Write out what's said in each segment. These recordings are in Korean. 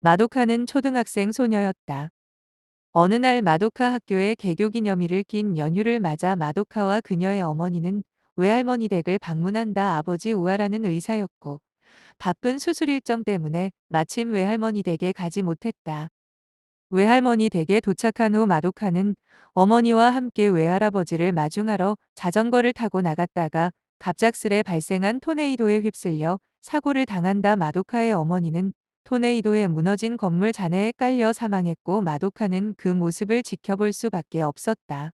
마도카는 초등학생 소녀였다. 어느 날 마도카 학교에 개교 기념일을 낀 연휴를 맞아 마도카와 그녀의 어머니는 외할머니 댁을 방문한다. 아버지 우아라는 의사였고 바쁜 수술 일정 때문에 마침 외할머니 댁에 가지 못했다. 외할머니 댁에 도착한 후 마도카는 어머니와 함께 외할아버지를 마중하러 자전거를 타고 나갔다가 갑작스레 발생한 토네이도에 휩쓸려 사고를 당한다. 마도카의 어머니는 토네이도에 무너진 건물 잔해에 깔려 사망했고 마도카는 그 모습을 지켜볼 수밖에 없었다.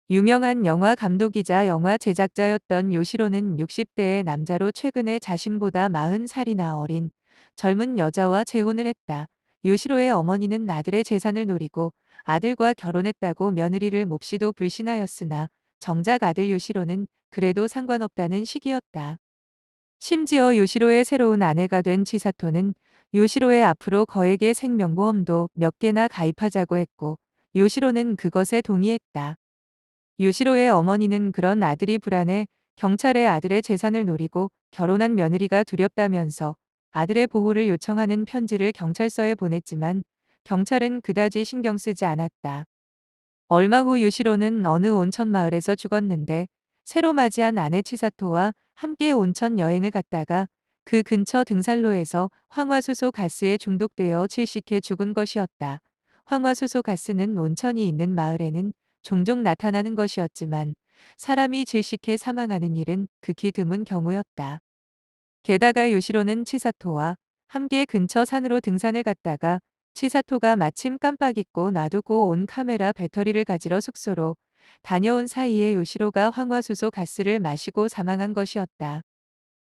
유명한 영화 감독이자 영화 제작자였던 요시로는 60대의 남자로 최근에 자신보다 40살이나 어린 젊은 여자와 재혼을 했다. 요시로의 어머니는 아들의 재산을 노리고 아들과 결혼했다고 며느리를 몹시도 불신하였으나 정작 아들 요시로는 그래도 상관없다는 식이었다. 심지어 요시로의 새로운 아내가 된 치사토는 요시로의 앞으로 거액의 생명보험도 몇 개나 가입하자고 했고 요시로는 그것에 동의했다. 요시로의 어머니는 그런 아들이 불안해 경찰에 아들의 재산을 노리고 결혼한 며느리가 두렵다면서 아들의 보호를 요청하는 편지를 경찰서에 보냈지만 경찰은 그다지 신경 쓰지 않았다. 얼마 후 요시로는 어느 온천 마을에서 죽었는데 새로 맞이한 아내 치사토와 함께 온천 여행을 갔다가 그 근처 등산로에서 황화수소 가스에 중독되어 질식해 죽은 것이었다. 황화수소 가스는 온천이 있는 마을에는 종종 나타나는 것이었지만 사람이 질식해 사망하는 일은 극히 드문 경우였다. 게다가 요시로는 치사토와 함께 근처 산으로 등산을 갔다가 치사토가 마침 깜빡 잊고 놔두고 온 카메라 배터리를 가지러 숙소로 다녀온 사이에 요시로가 황화수소 가스를 마시고 사망한 것이었다.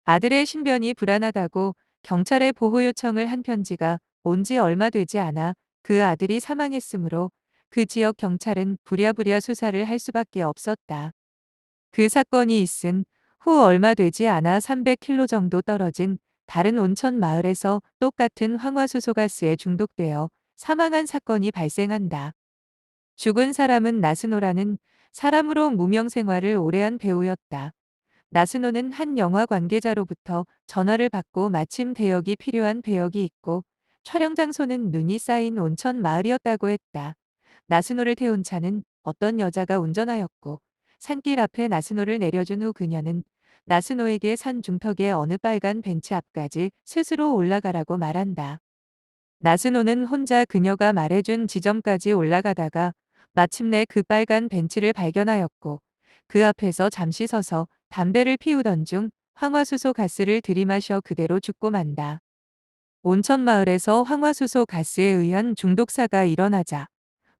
아들의 신변이 불안하다고 경찰에 보호 요청을 한 편지가 온 지 얼마 되지 않아 그 아들이 사망했으므로 그 지역 경찰은 부랴부랴 수사를 할 수밖에 없었다. 그 사건이 있은 후 얼마 되지 않아 300km 정도 떨어진 다른 온천 마을에서 똑같은 황화수소 가스에 중독되어 사망한 사건이 발생한다. 죽은 사람은 나스노라는 사람으로 무명 생활을 오래한 배우였다. 나스노는 한 영화 관계자로부터 전화를 받고 마침 대역이 필요한 배역이 있고 촬영 장소는 눈이 쌓인 온천 마을이었다고 했다. 나스노를 태운 차는 어떤 여자가 운전하였고 산길 앞에 나스노를 내려준 후 그녀는 나스노에게 산 중턱의 어느 빨간 벤치 앞까지 스스로 올라가라고 말한다. 나스노는 혼자 그녀가 말해준 지점까지 올라가다가 마침내 그 빨간 벤치를 발견하였고 그 앞에서 잠시 서서 담배를 피우던 중 황화수소 가스를 들이마셔 그대로 죽고 만다. 온천 마을에서 황화수소 가스에 의한 중독사가 일어나자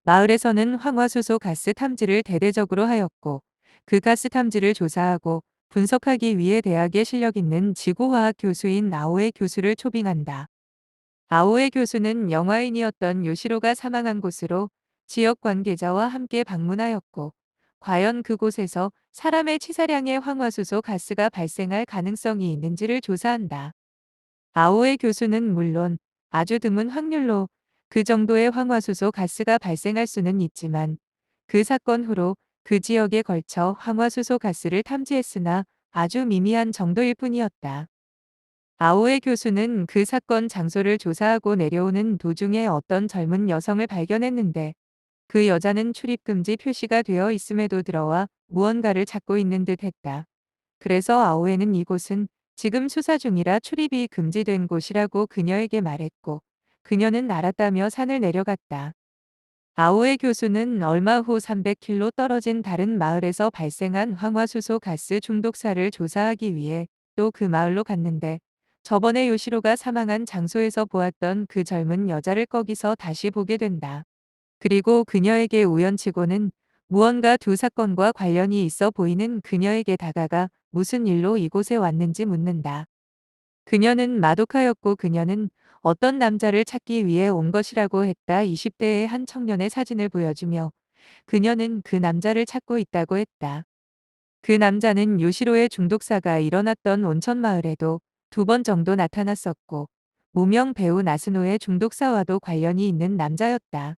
마을에서는 황화수소 가스 탐지를 대대적으로 하였고 그 가스 탐지를 조사하고 분석하기 위해 대학에 실력 있는 지구화학 교수인 아오에 교수를 초빙한다. 아오에 교수는 영화인이었던 요시로가 사망한 곳으로 지역 관계자와 함께 방문하였고 과연 그곳에서 사람의 치사량의 황화수소 가스가 발생할 가능성이 있는지를 조사한다. 아오에 교수는 물론 아주 드문 확률로 그 정도의 황화수소 가스가 발생할 수는 있지만 그 사건 후로 그 지역에 걸쳐 황화수소 가스를 탐지했으나 아주 미미한 정도일 뿐이었다. 아오에 교수는 그 사건 장소를 조사하고 내려오는 도중에 어떤 젊은 여성을 발견했는데 그 여자는 출입금지 표시가 되어 있음에도 들어와 무언가를 찾고 있는 듯 했다. 그래서 아오에는 이곳은 지금 수사 중이라 출입이 금지된 곳이라고 그녀에게 말했고 그녀는 알았다며 산을 내려갔다. 아오에 교수는 얼마 후 300km 떨어진 다른 마을에서 발생한 황화수소 가스 중독사를 조사하기 위해 또 그 마을로 갔는데 저번에 요시로가 사망한 장소에서 보았던 그 젊은 여자를 거기서 다시 보게 된다. 그리고 그녀에게 우연치고는 무언가 두 사건과 관련이 있어 보이는 그녀에게 다가가 무슨 일로 이곳에 왔는지 묻는다. 그녀는 마도카였고 그녀는 어떤 남자를 찾기 위해 온 것이라고 했다. 20대의 한 청년의 사진을 보여주며 그녀는 그 남자를 찾고 있다고 했다. 그 남자는 요시로의 중독사가 일어났던 온천 마을에도 2번 정도 나타났었고 무명 배우 나스노의 중독사와도 관련이 있는 남자였다.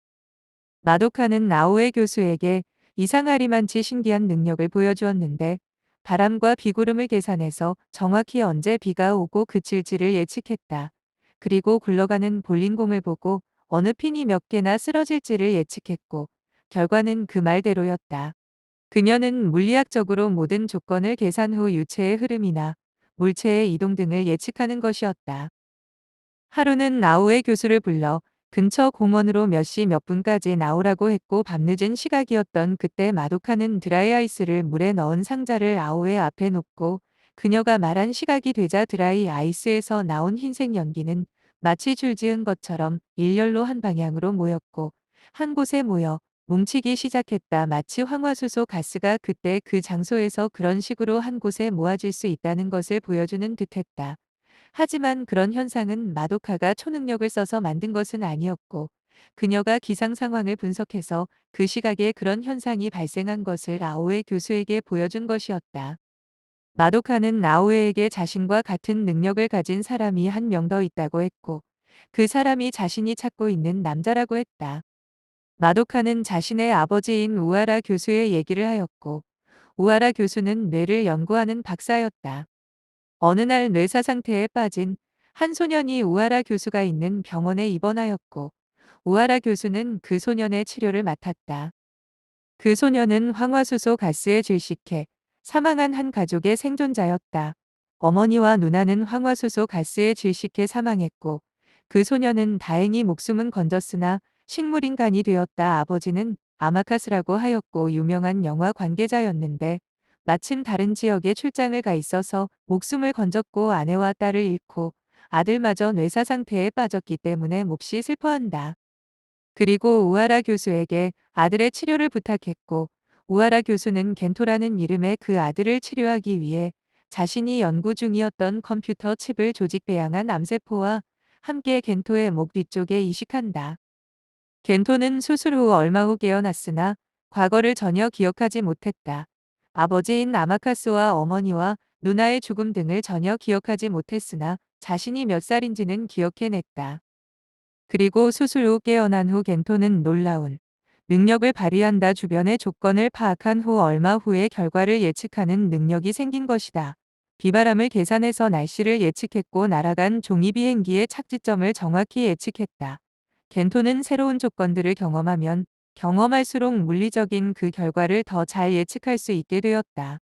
마도카는 아오에 교수에게 이상하리만치 신기한 능력을 보여주었는데 바람과 비구름을 계산해서 정확히 언제 비가 오고 그칠지를 예측했다. 그리고 굴러가는 볼링공을 보고 어느 핀이 몇 개나 쓰러질지를 예측했고 결과는 그 말대로였다. 그녀는 물리학적으로 모든 조건을 계산 후 유체의 흐름이나 물체의 이동 등을 예측하는 것이었다. 하루는 나우에 교수를 불러 근처 공원으로 몇 시 몇 분까지 나오라고 했고 밤늦은 시각이었던 그때 마도카는 드라이아이스를 물에 넣은 상자를 아오의 앞에 놓고 그녀가 말한 시각이 되자 드라이 아이스에서 나온 흰색 연기는 마치 줄 지은 것처럼 일렬로 한 방향으로 모였고 한 곳에 모여 뭉치기 시작했다. 마치 황화수소 가스가 그때 그 장소에서 그런 식으로 한 곳에 모아질 수 있다는 것을 보여주는 듯했다. 하지만 그런 현상은 마도카가 초능력을 써서 만든 것은 아니었고 그녀가 기상 상황을 분석해서 그 시각에 그런 현상이 발생한 것을 아오에 교수에게 보여준 것이었다. 마도카는 아오에에게 자신과 같은 능력을 가진 사람이 한 명 더 있다고 했고 그 사람이 자신이 찾고 있는 남자라고 했다. 마도카는 자신의 아버지인 우아라 교수의 얘기를 하였고 우아라 교수는 뇌를 연구하는 박사였다. 어느 날 뇌사 상태에 빠진 한 소년이 우아라 교수가 있는 병원에 입원하였고 우아라 교수는 그 소년의 치료를 맡았다. 그 소년은 황화수소 가스에 질식해 사망한 한 가족의 생존자였다. 어머니와 누나는 황화수소 가스에 질식해 사망했고 그 소년은 다행히 목숨은 건졌으나 식물인간이 되었다. 아버지는 아마카스라고 하였고 유명한 영화 관계자였는데 마침 다른 지역에 출장을 가 있어서 목숨을 건졌고 아내와 딸을 잃고 아들마저 뇌사 상태에 빠졌기 때문에 몹시 슬퍼한다. 그리고 우아라 교수에게 아들의 치료를 부탁했고 우아라 교수는 겐토라는 이름의 그 아들을 치료하기 위해 자신이 연구 중이었던 컴퓨터 칩을 조직 배양한 암세포와 함께 겐토의 목 뒤쪽에 이식한다. 겐토는 수술 후 얼마 후 깨어났으나 과거를 전혀 기억하지 못했다. 아버지인 아마카스와 어머니와 누나의 죽음 등을 전혀 기억하지 못했으나 자신이 몇 살인지는 기억해냈다. 그리고 수술 후 깨어난 후 겐토는 놀라운 능력을 발휘한다. 주변의 조건을 파악한 후 얼마 후의 결과를 예측하는 능력이 생긴 것이다. 비바람을 계산해서 날씨를 예측했고 날아간 종이 비행기의 착지점을 정확히 예측했다. 겐토는 새로운 조건들을 경험하면 경험할수록 물리적인 그 결과를 더 잘 예측할 수 있게 되었다.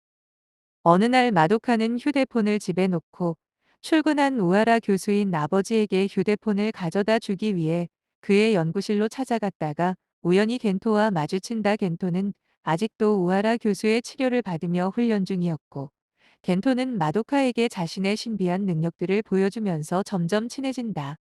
어느 날 마도카는 휴대폰을 집에 놓고 출근한 우아라 교수인 아버지에게 휴대폰을 가져다 주기 위해 그의 연구실로 찾아갔다가 우연히 겐토와 마주친다. 겐토는 아직도 우아라 교수의 치료를 받으며 훈련 중이었고 겐토는 마도카에게 자신의 신비한 능력들을 보여주면서 점점 친해진다.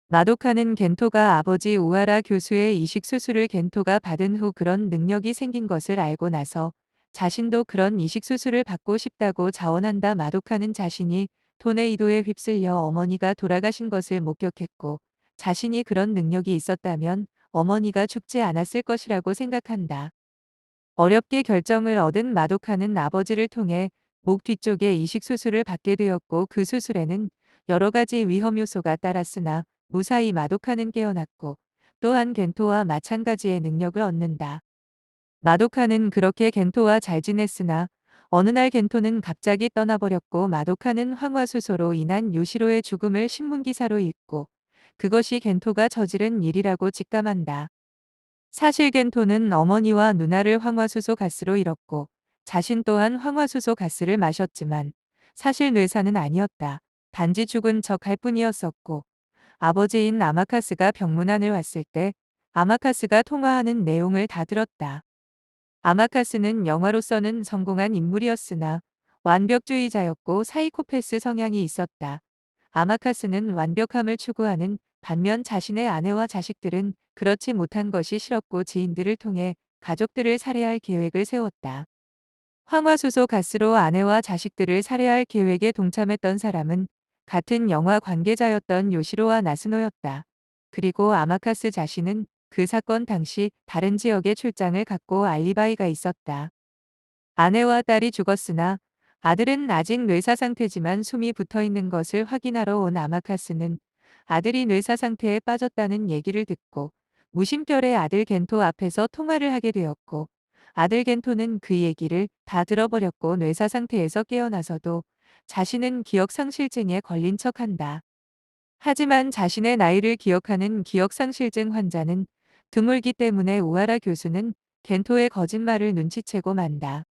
마도카는 겐토가 아버지 우아라 교수의 이식 수술을 겐토가 받은 후 그런 능력이 생긴 것을 알고 나서 자신도 그런 이식 수술을 받고 싶다고 자원한다. 마도카는 자신이 토네이도에 휩쓸려 어머니가 돌아가신 것을 목격했고 자신이 그런 능력이 있었다면 어머니가 죽지 않았을 것이라고 생각한다. 어렵게 결정을 얻은 마도카는 아버지를 통해 목 뒤쪽에 이식 수술을 받게 되었고 그 수술에는 여러 가지 위험 요소가 따랐으나 무사히 마도카는 깨어났고 또한 겐토와 마찬가지의 능력을 얻는다. 마도카는 그렇게 겐토와 잘 지냈으나 어느 날 겐토는 갑자기 떠나버렸고 마도카는 황화수소로 인한 요시로의 죽음을 신문기사로 읽고 그것이 겐토가 저지른 일이라고 직감한다. 사실 겐토는 어머니와 누나를 황화수소 가스로 잃었고 자신 또한 황화수소 가스를 마셨지만 사실 뇌사는 아니었다. 단지 죽은 척 할 뿐이었었고 아버지인 아마카스가 병문안을 왔을 때 아마카스가 통화하는 내용을 다 들었다. 아마카스는 영화로서는 성공한 인물이었으나 완벽주의자였고 사이코패스 성향이 있었다. 아마카스는 완벽함을 추구하는 반면 자신의 아내와 자식들은 그렇지 못한 것이 싫었고 지인들을 통해 가족들을 살해할 계획을 세웠다. 황화수소 가스로 아내와 자식들을 살해할 계획에 동참했던 사람은 같은 영화 관계자였던 요시로와 나스노였다. 그리고 아마카스 자신은 그 사건 당시 다른 지역에 출장을 갔고 알리바이가 있었다. 아내와 딸이 죽었으나 아들은 아직 뇌사 상태지만 숨이 붙어 있는 것을 확인하러 온 아마카스는 아들이 뇌사 상태에 빠졌다는 얘기를 듣고 무심결에 아들 겐토 앞에서 통화를 하게 되었고 아들 겐토는 그 얘기를 다 들어버렸고 뇌사 상태에서 깨어나서도 자신은 기억 상실증에 걸린 척한다. 하지만 자신의 나이를 기억하는 기억상실증 환자는 드물기 때문에 우하라 교수는 겐토의 거짓말을 눈치채고 만다.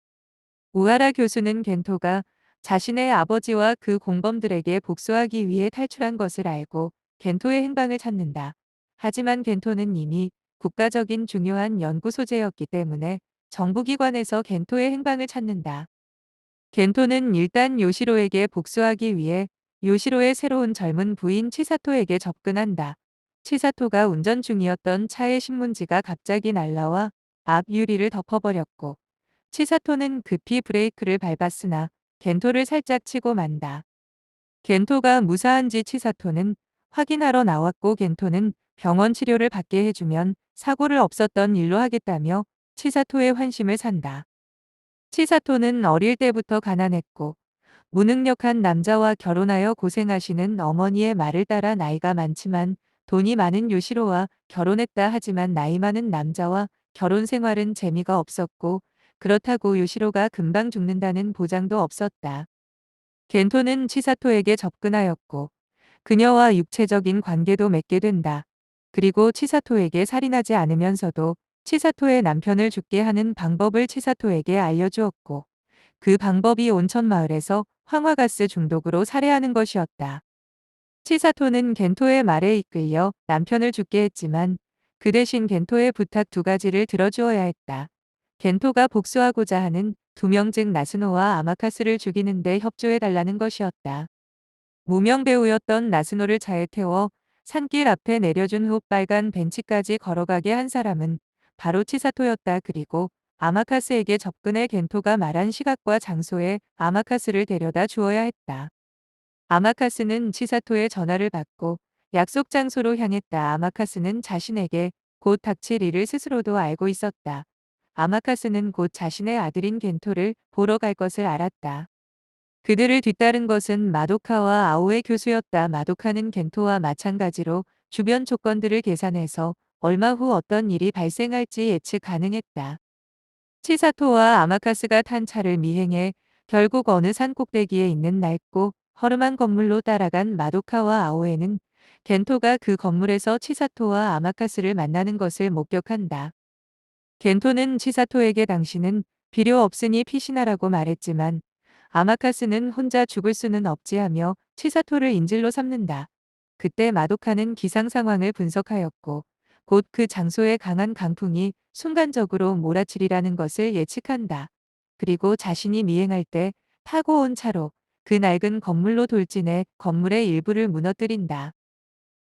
우하라 교수는 겐토가 자신의 아버지와 그 공범들에게 복수하기 위해 탈출한 것을 알고 겐토의 행방을 찾는다. 하지만 겐토는 이미 국가적인 중요한 연구 소재였기 때문에 정부기관에서 겐토의 행방을 찾는다. 겐토는 일단 요시로에게 복수하기 위해 요시로의 새로운 젊은 부인 치사토에게 접근한다. 치사토가 운전 중이었던 차의 신문지가 갑자기 날라와 앞 유리를 덮어버렸고 치사토는 급히 브레이크를 밟았으나 겐토를 살짝 치고 만다. 겐토가 무사한지 치사토는 확인하러 나왔고 겐토는 병원 치료를 받게 해주면 사고를 없었던 일로 하겠다며 치사토의 환심을 산다. 치사토는 어릴 때부터 가난했고 무능력한 남자와 결혼하여 고생하시는 어머니의 말을 따라 나이가 많지만 돈이 많은 요시로와 결혼했다. 하지만 나이 많은 남자와 결혼 생활은 재미가 없었고 그렇다고 요시로가 금방 죽는다는 보장도 없었다. 겐토는 치사토에게 접근하였고 그녀와 육체적인 관계도 맺게 된다. 그리고 치사토에게 살인하지 않으면서도 치사토의 남편을 죽게 하는 방법을 치사토에게 알려주었고 그 방법이 온천마을에서 황화가스 중독으로 살해하는 것이었다. 치사토는 겐토의 말에 이끌려 남편을 죽게 했지만 그 대신 겐토의 부탁 두 가지를 들어주어야 했다. 겐토가 복수하고자 하는 두 명 즉 나스노와 아마카스를 죽이는데 협조해달라는 것이었다. 무명 배우였던 나스노를 차에 태워 산길 앞에 내려준 후 빨간 벤치까지 걸어가게 한 사람은 바로 치사토였다. 그리고 아마카스에게 접근해 겐토가 말한 시각과 장소에 아마카스를 데려다 주어야 했다. 아마카스는 치사토의 전화를 받고 약속 장소로 향했다. 아마카스는 자신에게 곧 닥칠 일을 스스로도 알고 있었다. 아마카스는 곧 자신의 아들인 겐토를 보러 갈 것을 알았다. 그들을 뒤따른 것은 마도카와 아오의 교수였다. 마도카는 겐토와 마찬가지로 주변 조건들을 계산해서 얼마 후 어떤 일이 발생할지 예측 가능했다. 치사토와 아마카스가 탄 차를 미행해 결국 어느 산 꼭대기에 있는 낡고 허름한 건물로 따라간 마도카와 아오에는 겐토가 그 건물에서 치사토와 아마카스를 만나는 것을 목격한다. 겐토는 치사토에게 당신은 필요 없으니 피신하라고 말했지만 아마카스는 혼자 죽을 수는 없지 하며 치사토를 인질로 삼는다. 그때 마도카는 기상 상황을 분석하였고 곧 그 장소에 강한 강풍이 순간적으로 몰아치리라는 것을 예측한다. 그리고 자신이 미행할 때 타고 온 차로 그 낡은 건물로 돌진해 건물의 일부를 무너뜨린다.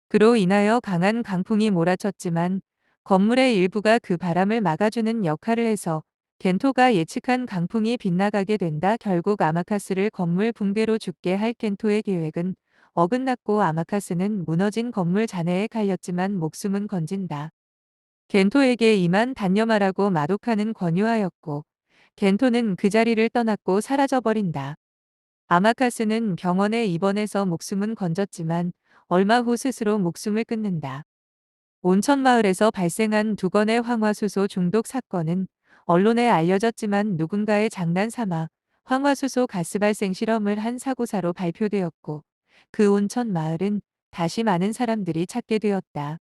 그로 인하여 강한 강풍이 몰아쳤지만 건물의 일부가 그 바람을 막아주는 역할을 해서 겐토가 예측한 강풍이 빗나가게 된다. 결국 아마카스를 건물 붕괴로 죽게 할 겐토의 계획은 어긋났고 아마카스는 무너진 건물 잔해에 갈렸지만 목숨은 건진다. 겐토에게 이만 단념하라고 마도카는 권유하였고 겐토는 그 자리를 떠났고 사라져버린다. 아마카스는 병원에 입원해서 목숨은 건졌지만 얼마 후 스스로 목숨을 끊는다. 온천마을에서 발생한 두 건의 황화수소 중독 사건은 언론에 알려졌지만 누군가의 장난 삼아 황화수소 가스 발생 실험을 한 사고사로 발표되었고 그 온천마을은 다시 많은 사람들이 찾게 되었다.